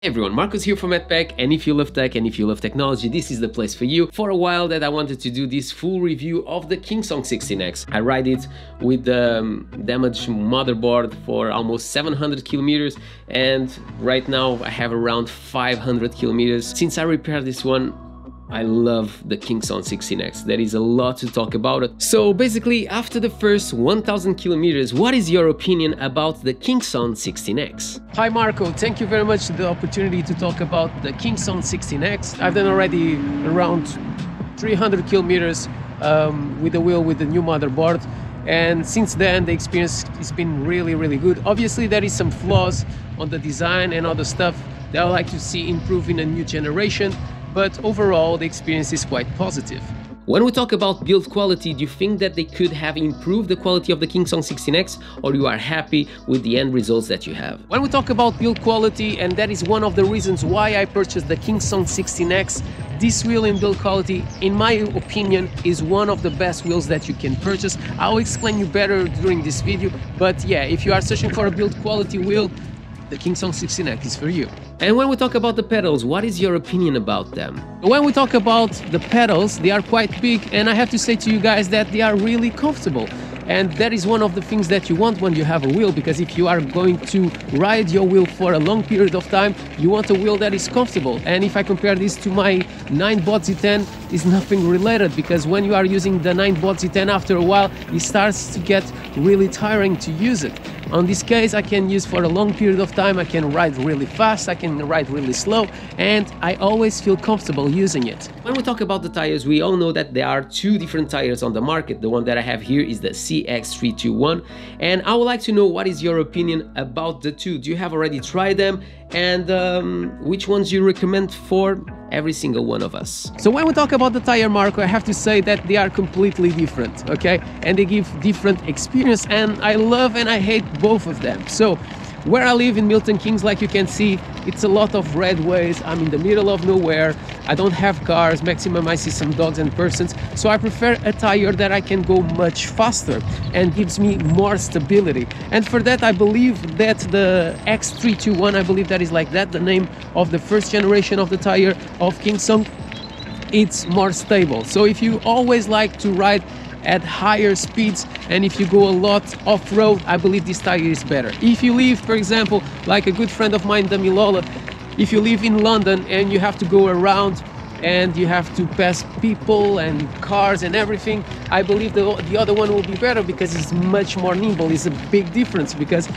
Hey everyone, Marcus here from MedPack, and if you love tech and if you love technology, this is the place for you. For a while that I wanted to do this full review of the Kingsong 16X. I ride it with the damaged motherboard for almost 700 kilometers, and right now I have around 500 kilometers. Since I repaired this one, I love the Kingsong 16X. There is a lot to talk about it. So basically, after the first 1000 kilometers, what is your opinion about the Kingsong 16X? Hi Marco, thank you very much for the opportunity to talk about the Kingsong 16X. I've done already around 300 kilometers with the wheel with the new motherboard. And since then, the experience has been really good. Obviously, there is some flaws on the design and other stuff that I would like to see improve in a new generation. But overall, the experience is quite positive. When we talk about build quality, do you think that they could have improved the quality of the Kingsong 16X, or you are happy with the end results that you have? When we talk about build quality, and that is one of the reasons why I purchased the Kingsong 16X, this wheel in build quality, in my opinion, is one of the best wheels that you can purchase. I'll explain you better during this video, but yeah, if you are searching for a build quality wheel, the Kingsong 16X is for you. And when we talk about the pedals, what is your opinion about them? When we talk about the pedals, they are quite big, and I have to say to you guys that they are really comfortable. And that is one of the things that you want when you have a wheel, because if you are going to ride your wheel for a long period of time, you want a wheel that is comfortable. And if I compare this to my Ninebot Z10, it's nothing related, because when you are using the Ninebot Z10, after a while, it starts to get really tiring to use it. On this case, I can use for a long period of time, I can ride really fast, I can ride really slow, and I always feel comfortable using it. When we talk about the tires, we all know that there are two different tires on the market. The one that I have here is the CX321, and I would like to know what is your opinion about the two. Do you have already tried them, and which ones you recommend for every single one of us? So when we talk about the tire, Marco, I have to say that they are completely different, okay? And they give different experience, and I love and I hate both of them. So where I live in Milton Keynes, like you can see, it's a lot of red ways. I'm in the middle of nowhere. I don't have cars. Maximum I see some dogs and persons. So I prefer a tire that I can go much faster and gives me more stability. And for that, I believe that the X321, I believe that is like that, the name of the first generation of the tire of Kingsong, it's more stable. So if you always like to ride at higher speeds, and if you go a lot off-road, I believe this tire is better. If you live, for example, like a good friend of mine, Damilola, if you live in London and you have to go around and you have to pass people and cars and everything, I believe the other one will be better, because it's much more nimble. It's a big difference, because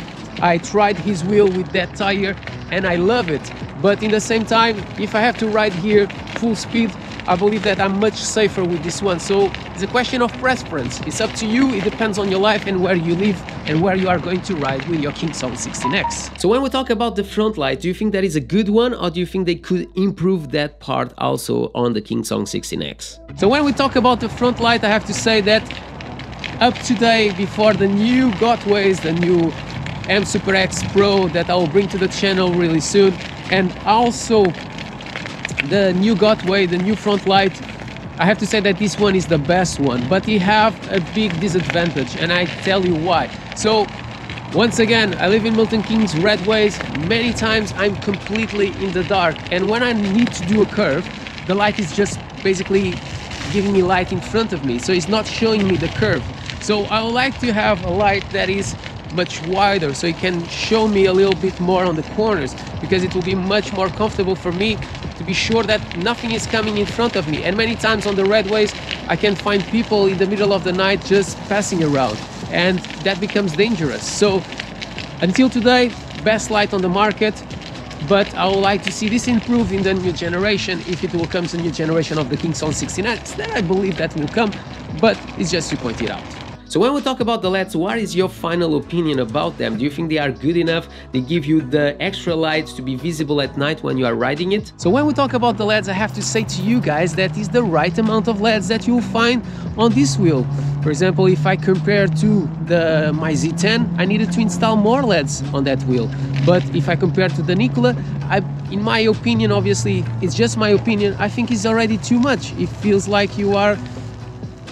I tried his wheel with that tire and I love it. But in the same time, if I have to ride here full speed, I believe that I'm much safer with this one. So it's a question of preference. It's up to you. It depends on your life and where you live and where you are going to ride with your Kingsong 16X. So when we talk about the front light, do you think that is a good one, or do you think they could improve that part also on the Kingsong 16X? So when we talk about the front light, I have to say that up today, before the new Gotways, the new M Super X Pro that I will bring to the channel really soon, and also the new Gotway, the new front light, I have to say that this one is the best one, but it have a big disadvantage, and I tell you why. So once again, I live in Milton Keynes, red ways. Many times I'm completely in the dark, and when I need to do a curve, the light is just basically giving me light in front of me, so it's not showing me the curve. So I would like to have a light that is much wider, so it can show me a little bit more on the corners, because it will be much more comfortable for me to be sure that nothing is coming in front of me. And many times on the red ways, I can find people in the middle of the night just passing around, and that becomes dangerous. So until today, best light on the market, but I would like to see this improve in the new generation. If it will come to the new generation of the Kingsong 16X, then I believe that will come, but it's just to point it out. So when we talk about the LEDs, what is your final opinion about them? Do you think they are good enough? They give you the extra light to be visible at night when you are riding it? So when we talk about the LEDs, I have to say to you guys that is the right amount of LEDs that you'll find on this wheel. For example, if I compare to my Z10, I needed to install more LEDs on that wheel. But if I compare to the Nikola, in my opinion, obviously, it's just my opinion, I think it's already too much. It feels like you are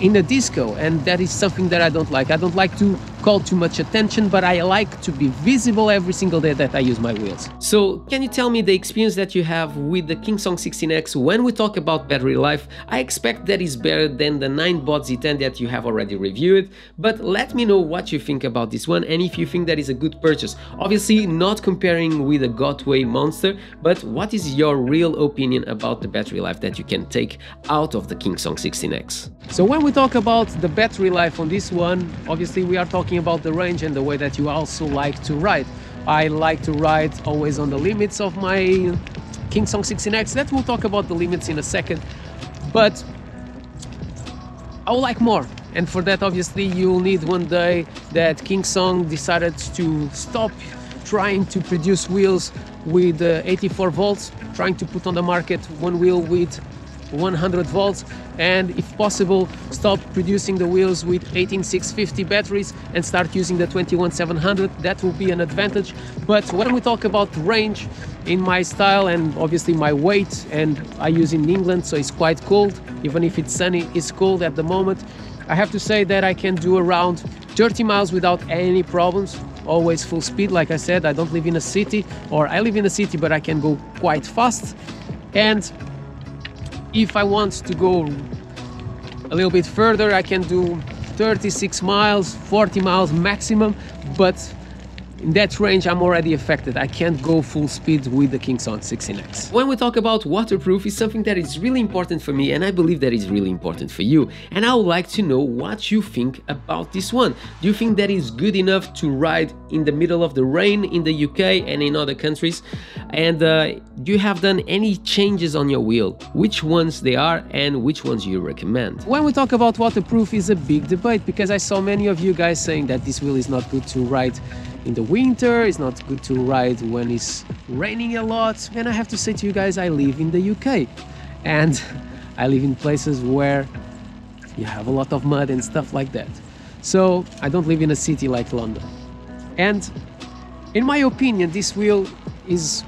in a disco, and that is something that I don't like. I don't like to call too much attention, but I like to be visible every single day that I use my wheels. So can you tell me the experience that you have with the Kingsong 16X when we talk about battery life? I expect that is better than the Ninebot Z10 that you have already reviewed, but let me know what you think about this one and if you think that is a good purchase. Obviously not comparing with a Gotway Monster, but what is your real opinion about the battery life that you can take out of the Kingsong 16X? So when we talk about the battery life on this one, obviously we are talking about the range and the way that you also like to ride. I like to ride always on the limits of my Kingsong 16X. That we'll talk about the limits in a second, but I would like more. And for that, obviously, you'll need one day that Kingsong decided to stop trying to produce wheels with 84 volts, trying to put on the market one wheel with 100 volts, and if possible stop producing the wheels with 18650 batteries and start using the 21700. That will be an advantage. But when we talk about range, in my style and obviously my weight, and I use in England, so it's quite cold, even if it's sunny, it's cold at the moment, I have to say that I can do around 30 miles without any problems, always full speed. Like I said, I don't live in a city, or I live in a city but I can go quite fast. And if I want to go a little bit further, I can do 36 miles, 40 miles maximum, but in that range I'm already affected. I can't go full speed with the Kingsong 16X. When we talk about waterproof, it's something that is really important for me, and I believe that is really important for you. And I would like to know what you think about this one. Do you think that is good enough to ride in the middle of the rain in the UK and in other countries? And do you have done any changes on your wheel? Which ones they are and which ones you recommend? When we talk about waterproof, is a big debate, because I saw many of you guys saying that this wheel is not good to ride in the winter, it's not good to ride when it's raining a lot. And I have to say to you guys, I live in the UK and I live in places where you have a lot of mud and stuff like that. So I don't live in a city like London. And in my opinion, this wheel is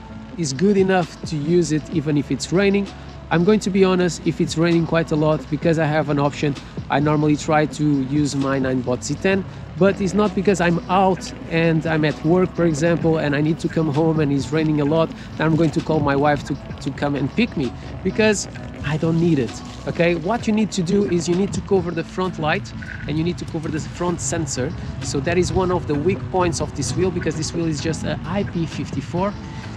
good enough to use it even if it's raining. I'm going to be honest, if it's raining quite a lot, because I have an option, I normally try to use my Ninebot Z10, but it's not because I'm out and I'm at work, for example, and I need to come home and it's raining a lot, then I'm going to call my wife to come and pick me, because I don't need it, okay? What you need to do is you need to cover the front light and you need to cover the front sensor. So that is one of the weak points of this wheel, because this wheel is just an IP54,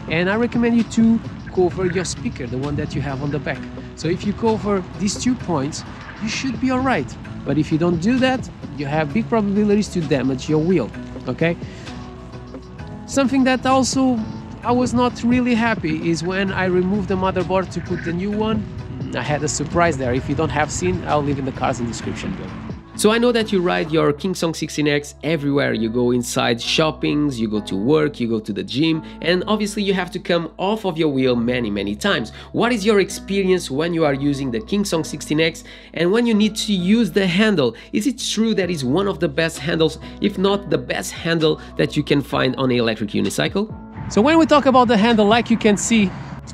and I recommend you to cover your speaker, the one that you have on the back. So if you cover these 2 points, you should be all right. But if you don't do that, you have big probabilities to damage your wheel, okay? Something that also I was not really happy is when I removed the motherboard to put the new one. I had a surprise there. If you don't have seen, I'll leave in the cards in the description below. So I know that you ride your Kingsong 16X everywhere. You go inside shoppings, you go to work, you go to the gym, and obviously you have to come off of your wheel many times. What is your experience when you are using the Kingsong 16X and when you need to use the handle? Is it true that it's one of the best handles, if not the best handle that you can find on an electric unicycle? So when we talk about the handle, like you can see,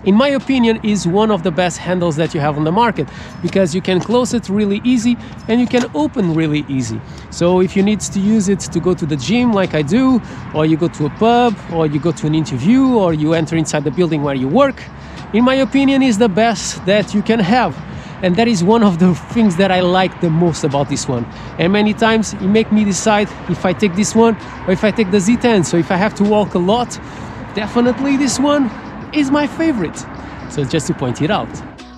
in my opinion, is one of the best handles that you have on the market, because you can close it really easy and you can open really easy. So if you need to use it to go to the gym like I do, or you go to a pub, or you go to an interview, or you enter inside the building where you work, in my opinion is the best that you can have. And that is one of the things that I like the most about this one. And many times it makes me decide if I take this one or if I take the Z10. So if I have to walk a lot, definitely this one is my favorite. So just to point it out.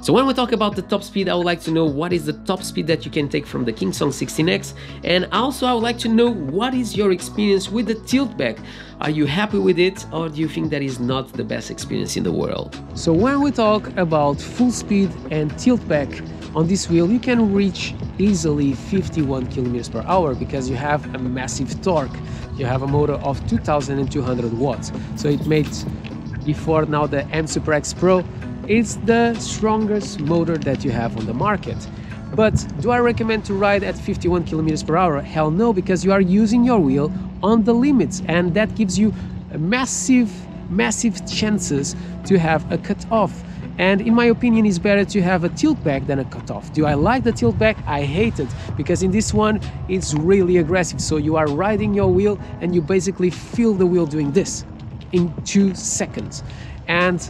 So when we talk about the top speed, I would like to know what is the top speed that you can take from the Kingsong 16X, and also I would like to know what is your experience with the tilt back. Are you happy with it, or do you think that is not the best experience in the world? So when we talk about full speed and tilt back on this wheel, you can reach easily 51 kilometers per hour because you have a massive torque. You have a motor of 2200 watts. So it makes, before now the M Super X Pro, it's the strongest motor that you have on the market. But do I recommend to ride at 51 kilometers per hour? Hell no, because you are using your wheel on the limits, and that gives you a massive chances to have a cut off. And in my opinion, it's better to have a tilt back than a cutoff. Do I like the tilt back? I hate it, because in this one it's really aggressive. So you are riding your wheel and you basically feel the wheel doing this in 2 seconds. And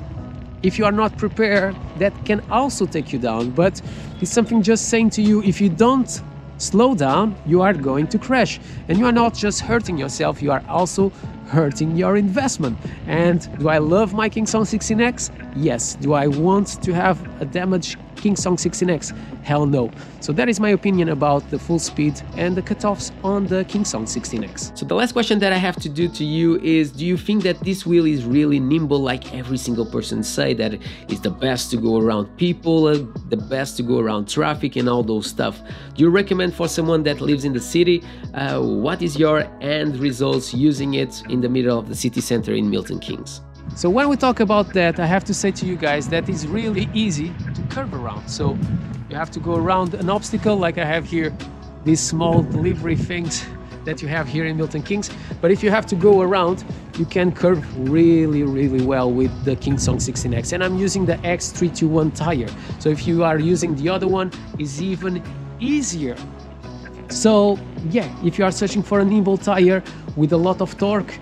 if you are not prepared, that can also take you down. But it's something just saying to you, if you don't slow down, you are going to crash. And you are not just hurting yourself, you are also hurting your investment. And do I love my Kingsong 16X? Yes. Do I want to have a damaged Kingsong 16X? Hell no. So that is my opinion about the full speed and the cutoffs on the Kingsong 16X. So the last question that I have to do to you is, do you think that this wheel is really nimble, like every single person say that it's the best to go around people, the best to go around traffic and all those stuff? Do you recommend for someone that lives in the city? What is your end results using it in the middle of the city center in Milton Keynes? So when we talk about that, I have to say to you guys that it's really easy to curve around. So you have to go around an obstacle, like I have here, these small delivery things that you have here in Milton Keynes. But if you have to go around, you can curve really well with the Kingsong 16X. And I'm using the X321 tire. So if you are using the other one, it's even easier. So yeah, if you are searching for a nimble tire with a lot of torque,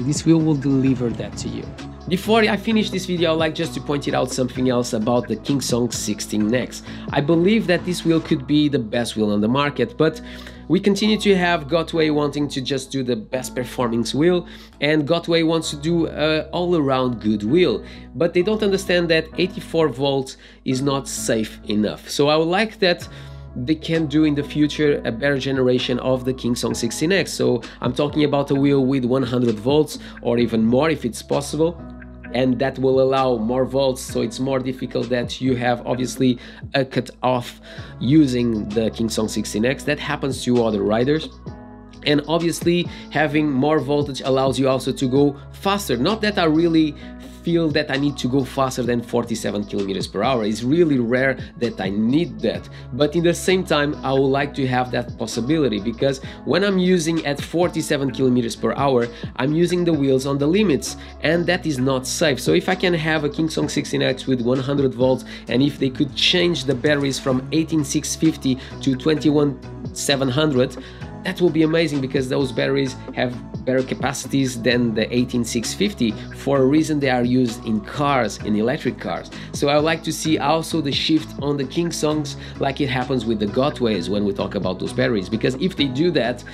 this wheel will deliver that to you. Before I finish this video, I'd like just to point out something else about the Kingsong 16X. I believe that this wheel could be the best wheel on the market, but we continue to have Gotway wanting to just do the best performing wheel, and Gotway wants to do all-around good wheel, but they don't understand that 84 volts is not safe enough. So I would like that they can do in the future a better generation of the Kingsong 16X. So I'm talking about a wheel with 100 volts or even more if it's possible, and that will allow more volts, so it's more difficult that you have obviously a cut off using the Kingsong 16X. That happens to other riders. And obviously having more voltage allows you also to go faster. Not that I really feel that I need to go faster than 47 kilometers per hour. It's really rare that I need that, but in the same time I would like to have that possibility, because when I'm using at 47 kilometers per hour, I'm using the wheels on the limits, and that is not safe. So if I can have a Kingsong 16X with 100 volts, and if they could change the batteries from 18650 to 21700, that will be amazing, because those batteries have better capacities than the 18650. For a reason, they are used in cars, in electric cars. So I would like to see also the shift on the Kingsongs, like it happens with the Gotways when we talk about those batteries, because if they do that,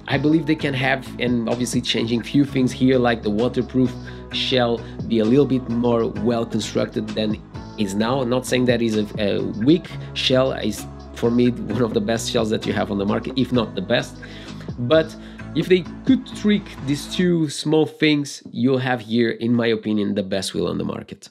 I believe they can have, and obviously changing few things here, like the waterproof shell, be a little bit more well constructed than is now. I'm not saying that is a weak shell. Is for me one of the best shells that you have on the market, if not the best. But if they could tweak these two small things, you'll have here, in my opinion, the best wheel on the market.